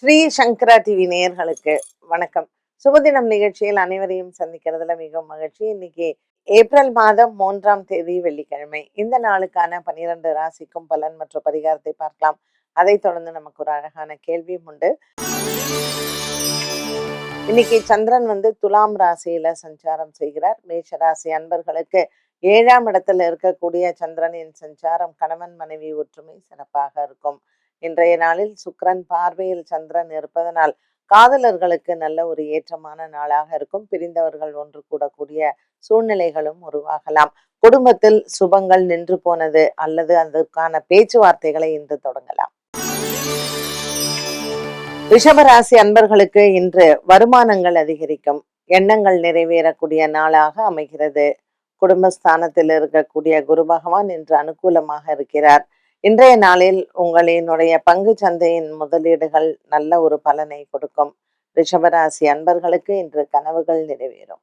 ஸ்ரீ சங்கரா TV நேயர்களுக்கு வணக்கம். சுபதினம் நிகழ்ச்சியில் அனைவரையும் சந்திக்கிறதுல மிகவும் மகிழ்ச்சி. இன்னைக்கு ஏப்ரல் மாதம் 3ஆம் தேதி வெள்ளிக்கிழமை. இந்த நாளுக்கான 12 ராசிக்கும் பலன் மற்றும் பரிகாரத்தை பார்க்கலாம். அதைத் தொடர்ந்து நமக்கு ஒரு அழகான கேள்வியும் உண்டு. இன்னைக்கு சந்திரன் துலாம் ராசியில சஞ்சாரம் செய்கிறார். மேஷ ராசி அன்பர்களுக்கு 7ஆம் இடத்துல இருக்கக்கூடிய சந்திரனின் சஞ்சாரம் கணவன் மனைவி ஒற்றுமை சிறப்பாக இருக்கும். இன்றைய நாளில் சுக்கிரன் பார்வையில் சந்திரன் இருப்பதனால் காதலர்களுக்கு நல்ல ஒரு ஏற்றமான நாளாக இருக்கும். பிரிந்தவர்கள் ஒன்று கூடக்கூடிய சூழ்நிலைகளும் உருவாகலாம். குடும்பத்தில் சுபங்கள் நின்று போனது அல்லது அதற்கான பேச்சுவார்த்தைகளை இன்று தொடங்கலாம். ரிஷபராசி அன்பர்களுக்கு இன்று வருமானங்கள் அதிகரிக்கும். எண்ணங்கள் நிறைவேறக்கூடிய நாளாக அமைகிறது. குடும்பஸ்தானத்தில் இருக்கக்கூடிய குரு பகவான் இன்று அனுகூலமாக இருக்கிறார். இன்றைய நாளில் உங்களினுடைய பங்கு சந்தையின் முதலீடுகள் நல்ல ஒரு பலனை கொடுக்கும். ரிஷபராசி அன்பர்களுக்கு இன்று கனவுகள் நிறைவேறும்.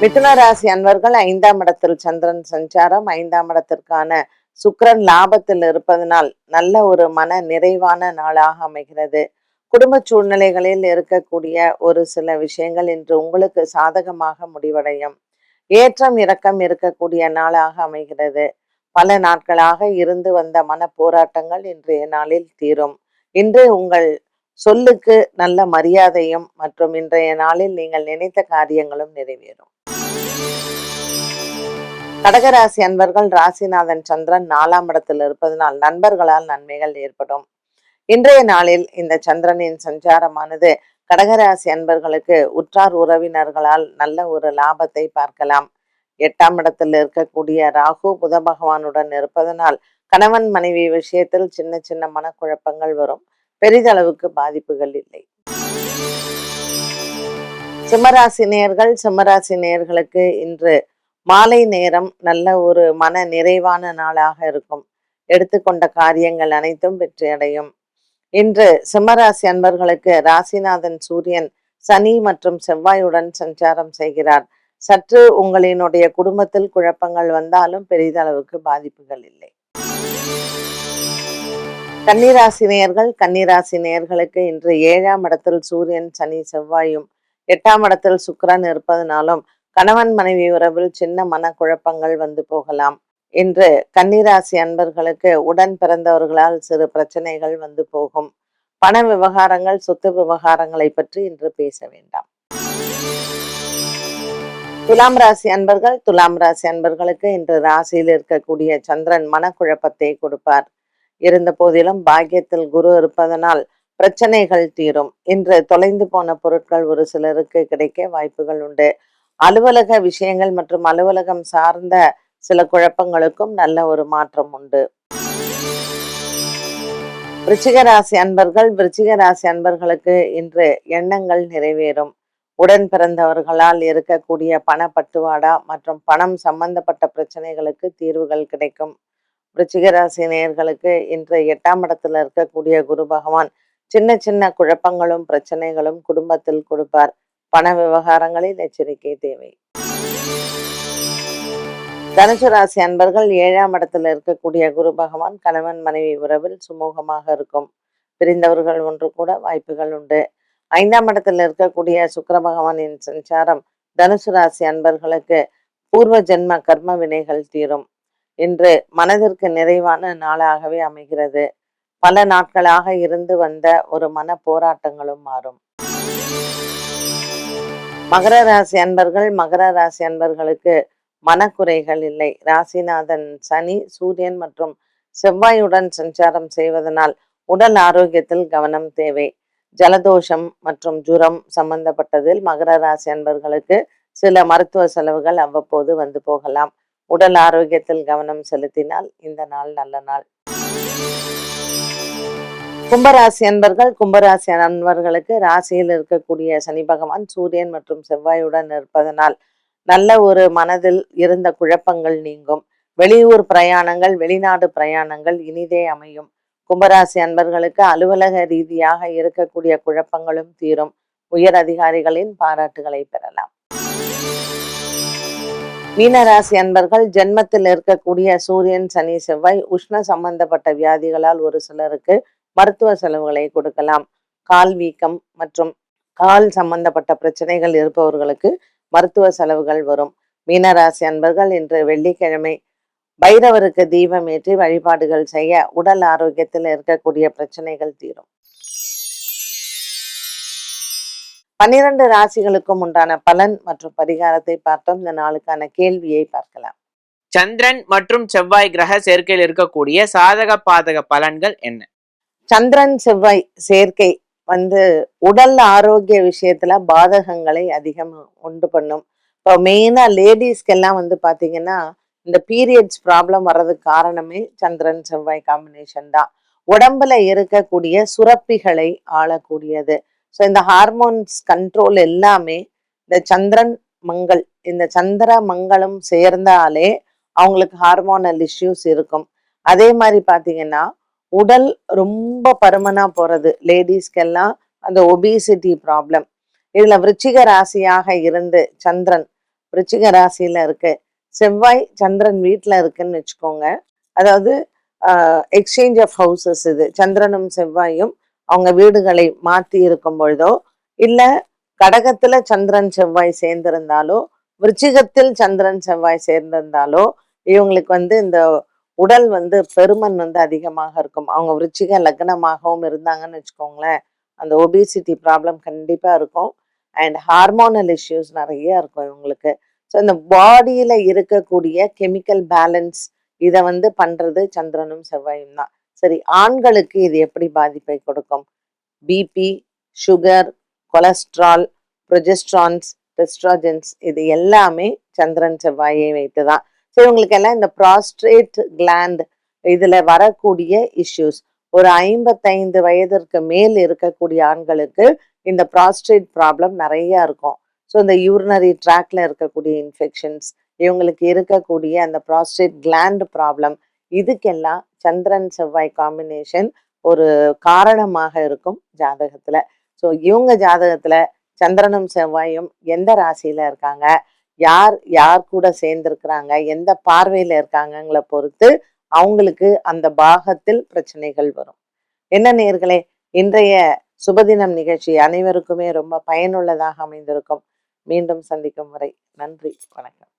மிதுன ராசி அன்பர்கள் 5ஆம் இடத்தில் சந்திரன் சஞ்சாரம். 5ஆம் இடத்திற்கான சுக்கிரன் லாபத்தில் இருப்பதனால் நல்ல ஒரு மன நிறைவான நாளாக அமைகிறது. குடும்ப சூழ்நிலைகளில் இருக்கக்கூடிய ஒரு சில விஷயங்கள் இன்று உங்களுக்கு சாதகமாக முடிவடையும். ஏற்றம் இறக்கம் இருக்கக்கூடிய நாளாக அமைகிறது. பல நாட்களாக இருந்து வந்த மன போராட்டங்கள் இன்றைய நாளில் தீரும். இன்று உங்கள் சொல்லுக்கு நல்ல மரியாதையும் மற்றும் இன்றைய நாளில் நீங்கள் நினைத்த காரியங்களும் நிறைவேறும். கடகராசி அன்பர்கள் ராசிநாதன் சந்திரன் 4ஆம் இடத்தில் இருப்பதனால் நண்பர்களால் நன்மைகள் ஏற்படும். இன்றைய நாளில் இந்த சந்திரனின் சஞ்சாரமானது கடகராசி அன்பர்களுக்கு உற்றார் உறவினர்களால் நல்ல ஒரு லாபத்தை பார்க்கலாம். 8ஆம் இடத்தில் இருக்கக்கூடிய ராகு புத பகவானுடன் இருப்பதனால் கணவன் மனைவி விஷயத்தில் சின்ன சின்ன மனக்குழப்பங்கள் வரும். பெரிதளவுக்கு பாதிப்புகள் இல்லை. சிம்மராசி நேயர்களுக்கு இன்று மாலை நேரம் நல்ல ஒரு மன நிறைவான நாளாக இருக்கும். எடுத்துக்கொண்ட காரியங்கள் அனைத்தும் வெற்றியடையும். இன்று சிம்மராசி அன்பர்களுக்கு ராசிநாதன் சூரியன் சனி மற்றும் செவ்வாயுடன் சஞ்சாரம் செய்கிறார். சற்று உங்களினுடைய குடும்பத்தில் குழப்பங்கள் வந்தாலும் பெரிதளவுக்கு பாதிப்புகள் இல்லை. கன்னிராசி நேயர்களுக்கு இன்று 7ஆம் இடத்தில் சூரியன் சனி செவ்வாயும் 8ஆம் இடத்தில் சுக்கிரன் இருப்பதனாலும் கணவன் மனைவி உறவில் சின்ன மனக்குழப்பங்கள் போகலாம். இன்று கன்னிராசி அன்பர்களுக்கு உடன் பிறந்தவர்களால் சிறு பிரச்சனைகள் போகும். பண விவகாரங்கள் சொத்து விவகாரங்களை பற்றி இன்று பேச வேண்டாம். துலாம் ராசி அன்பர்களுக்கு இன்று ராசியில் இருக்கக்கூடிய சந்திரன் மனக்குழப்பத்தை கொடுப்பார். இருந்த போதிலும் பாக்கியத்தில் குரு இருப்பதனால் பிரச்சனைகள் தீரும். இன்று தொலைந்து போன பொருட்கள் ஒரு சிலருக்கு கிடைக்க வாய்ப்புகள் உண்டு. அலுவலக விஷயங்கள் மற்றும் அலுவலகம் சார்ந்த சில குழப்பங்களுக்கும் நல்ல ஒரு மாற்றம் உண்டு. விருச்சிக ராசி அன்பர்களுக்கு இன்று எண்ணங்கள் நிறைவேறும். உடன் பிறந்தவர்களால் இருக்கக்கூடிய பணப்பட்டுவாடா மற்றும் பணம் சம்பந்தப்பட்ட பிரச்சனைகளுக்கு தீர்வுகள் கிடைக்கும். விருச்சிக ராசி நேயர்களுக்கு இன்று 8ஆம் இடத்துல இருக்கக்கூடிய குரு பகவான் சின்ன சின்ன குழப்பங்களும் பிரச்சனைகளும் குடும்பத்தில் கொடுப்பார். பண விவகாரங்களில் எச்சரிக்கை தேவை. தனுசு ராசி அன்பர்கள் 7ஆம் இடத்துல இருக்கக்கூடிய குரு பகவான் கணவன் மனைவி உறவில் சுமூகமாக இருக்கும். பிரிந்தவர்கள் ஒன்று கூட வாய்ப்புகள் உண்டு. 5ஆம் இடத்துல இருக்கக்கூடிய சுக்கிர பகவானின் சஞ்சாரம் தனுசு ராசி அன்பர்களுக்கு பூர்வ ஜென்ம கர்ம வினைகள் தீரும். இன்று மனதிற்கு நிறைவான நாளாகவே அமைகிறது. பல நாட்களாக இருந்து வந்த ஒரு மன போராட்டங்களும் மாறும். மகர ராசி அன்பர்களுக்கு மனக்குறைகள் இல்லை. ராசிநாதன் சனி சூரியன் மற்றும் செவ்வாயுடன் சஞ்சாரம் செய்வதனால் உடல் ஆரோக்கியத்தில் கவனம் தேவை. ஜலதோஷம் மற்றும் ஜுரம் சம்பந்தப்பட்டதில் மகர ராசி அன்பர்களுக்கு சில மருத்துவ செலவுகள் அவ்வப்போது போகலாம். உடல் ஆரோக்கியத்தில் கவனம் செலுத்தினால் இந்த நாள் நல்ல நாள். கும்பராசி அன்பர்களுக்கு ராசியில் இருக்கக்கூடிய சனி பகவான் சூரியன் மற்றும் செவ்வாயுடன் இருப்பதனால் நல்ல ஒரு மனதில் இருந்த குழப்பங்கள் நீங்கும். வெளியூர் பிரயாணங்கள் வெளிநாடு பிரயாணங்கள் இனிதே அமையும். கும்பராசி அன்பர்களுக்கு அலுவலக ரீதியாக இருக்கக்கூடிய குழப்பங்களும் தீரும். உயர் அதிகாரிகளின் பாராட்டுகளை பெறலாம். மீனராசி அன்பர்கள் ஜென்மத்தில் இருக்கக்கூடிய சூரியன் சனி செவ்வாய் உஷ்ண சம்பந்தப்பட்ட வியாதிகளால் ஒரு சிலருக்கு மருத்துவ செலவுகளை கொடுக்கலாம். கால் வீக்கம் மற்றும் கால் சம்பந்தப்பட்ட பிரச்சனைகள் இருப்பவர்களுக்கு மருத்துவ செலவுகள் வரும். மீனராசி அன்பர்கள் இன்று வெள்ளிக்கிழமை பைரவருக்கு தீபம் ஏற்றி வழிபாடுகள் செய்ய உடல் ஆரோக்கியத்தில் இருக்கக்கூடிய பிரச்சனைகள் தீரும். 12 ராசிகளுக்கும் உண்டான பலன் மற்றும் பரிகாரத்தை பார்த்தோம். இந்த நாளுக்கான கேள்வியை பார்க்கலாம். சந்திரன் மற்றும் செவ்வாய் கிரக சேர்க்கையில் இருக்கக்கூடிய சாதக பாதக பலன்கள் என்ன? சந்திரன் செவ்வாய் சேர்க்கை உடல் ஆரோக்கிய விஷயத்துல பாதகங்களை அதிகம் உண்டு பண்ணும். இப்போ மெயினா லேடிஸ்க்கெல்லாம் பாத்தீங்கன்னா இந்த பீரியட்ஸ் ப்ராப்ளம் வர்றதுக்கு காரணமே சந்திரன் செவ்வாய் காம்பினேஷன் தான். உடம்புல இருக்கக்கூடிய சுரப்பிகளை ஆளக்கூடியது. ஸோ இந்த ஹார்மோன்ஸ் கண்ட்ரோல் எல்லாமே இந்த சந்திரன் மங்கள், இந்த சந்திர மங்களும் சேர்ந்தாலே அவங்களுக்கு ஹார்மோனல் இஷ்யூஸ் இருக்கும். அதே மாதிரி பார்த்தீங்கன்னா உடல் ரொம்ப பருமனா போறது லேடிஸ்க்கெல்லாம் அந்த ஒபிசிட்டி ப்ராப்ளம். இதுல விருச்சிக ராசியாக இருந்து சந்திரன் விருச்சிக ராசியில இருக்கு, செவ்வாய் சந்திரன் வீட்டில் இருக்குன்னு வச்சுக்கோங்க. அதாவது எக்ஸ்சேஞ்ச் ஆஃப் ஹவுசஸ், இது சந்திரனும் செவ்வாயும் அவங்க வீடுகளை மாற்றி இருக்கும் பொழுதோ, இல்லை கடகத்துல சந்திரன் செவ்வாய் சேர்ந்திருந்தாலோ, விருச்சிகத்தில் சந்திரன் செவ்வாய் சேர்ந்திருந்தாலோ இவங்களுக்கு இந்த உடல் பெருமன் அதிகமாக இருக்கும். அவங்க விருச்சிக லக்னமாகவும் இருந்தாங்கன்னு வச்சுக்கோங்களேன், அந்த ஒபிசிட்டி ப்ராப்ளம் கண்டிப்பா இருக்கும். அண்ட் ஹார்மோனல் இஷ்யூஸ் நிறைய இருக்கும் இவங்களுக்கு. ஸோ இந்த பாடியில இருக்கக்கூடிய கெமிக்கல் பேலன்ஸ் இதை பண்றது சந்திரனும் செவ்வாயும் தான். சரி, ஆண்களுக்கு இது எப்படி பாதிப்பை கொடுக்கும்? பிபி, சுகர், கொலஸ்ட்ரால், ப்ரொஜெஸ்ட்ரான்ஸ், டெஸ்ட்ராஜன்ஸ் இது எல்லாமே சந்திரன் செவ்வாயை வைத்துதான். ஸோ இவங்களுக்கெல்லாம் இந்த ப்ராஸ்ட்ரேட் கிளாண்ட் இதுல வரக்கூடிய இஷ்யூஸ், ஒரு 55 வயதிற்கு மேல் இருக்கக்கூடிய ஆண்களுக்கு இந்த ப்ராஸ்ட்ரேட் ப்ராப்ளம் நிறைய இருக்கும். ஸோ இந்த யூரினரி ட்ராக்ல இருக்கக்கூடிய இன்ஃபெக்ஷன்ஸ், இவங்களுக்கு இருக்கக்கூடிய அந்த ப்ராஸ்டேட் கிளாண்ட் ப்ராப்ளம், இதுக்கெல்லாம் சந்திரன் செவ்வாய் காம்பினேஷன் ஒரு காரணமாக இருக்கும் ஜாதகத்துல. ஸோ இவங்க ஜாதகத்துல சந்திரனும் செவ்வாயும் எந்த ராசியில இருக்காங்க, யார் யார் கூட சேர்ந்திருக்கிறாங்க, எந்த பார்வையில இருக்காங்கங்களை பொறுத்து அவங்களுக்கு அந்த பாகத்தில் பிரச்சனைகள் வரும். என்ன நேயர்களே, இன்றைய சுபதினம் நிகழ்ச்சி அனைவருக்குமே ரொம்ப பயனுள்ளதாக அமைந்திருக்கும். மீண்டும் சந்திக்கும் வரை நன்றி, வணக்கம்.